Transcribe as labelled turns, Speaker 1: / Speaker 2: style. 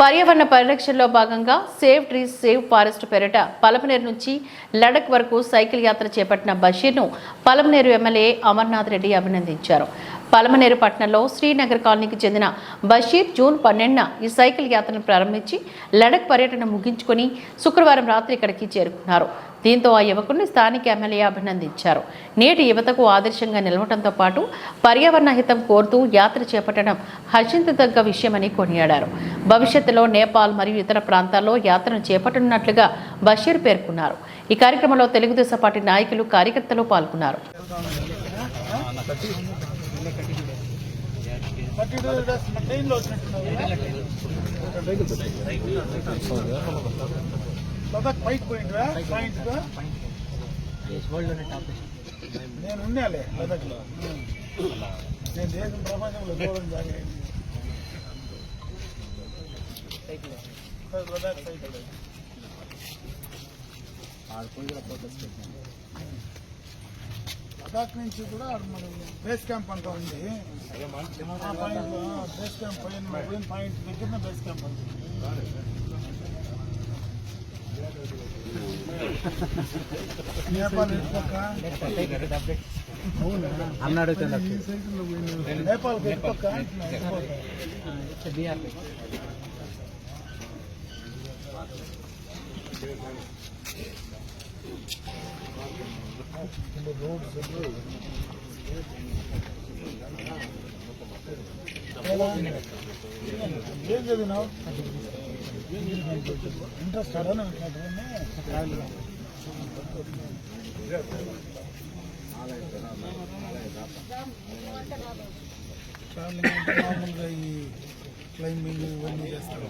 Speaker 1: పర్యావరణ పరిరక్షణలో భాగంగా సేవ్ ట్రీస్ సేవ్ ఫారెస్ట్ పేరిట పలమనేరు నుంచి లడక్ వరకు సైకిల్ యాత్ర చేపట్టిన బషీర్ను పలమనేరు ఎమ్మెల్యే అమర్నాథ్ రెడ్డి అభినందించారు. పలమనేరు పట్టణంలో శ్రీనగర్ కాలనీకి చెందిన బషీర్ జూన్ 12న ఈ సైకిల్ యాత్రను ప్రారంభించి లడక్ పర్యటన ముగించుకొని శుక్రవారం రాత్రి ఇక్కడికి చేరుకున్నారు. దీంతో ఆ యువకుడిని స్థానిక ఎమ్మెల్యే అభినందించారు. నేటి యువతకు ఆదర్శంగా నిలవడంతో పాటు పర్యావరణ హితం కోరుతూ యాత్ర చేపట్టడం హర్షించదగ్గ విషయమని కొనియాడారు. భవిష్యత్తులో నేపాల్ మరియు ఇతర ప్రాంతాల్లో యాత్రను చేపట్టనున్నట్లుగా బషీర్ పేర్కొన్నారు. ఈ కార్యక్రమంలో తెలుగుదేశం పార్టీ నాయకులు, కార్యకర్తలు పాల్గొన్నారు.
Speaker 2: నేను ఉన్నాలే లదక్లో, నేను దేశం ప్రపంచంలో దూరం జాగా లదాఖ్ సైకిల్ లదాఖ్ నుంచి కూడా మనం బేస్ క్యాంప్ అంతా ఉంది. బేస్ క్యాంప్ పోయిన పాయింట్ దగ్గర బేస్ క్యాంప్ ఉంది. నేపాల్ అన్నాడు నేపాల్ పక్క ఏం చదివినావు? ఇంట్రెస్ట్ ట్రావెలింగ్ అంటే మామూలుగా ఈ క్లైంబింగ్ ఇవన్నీ చేస్తారు.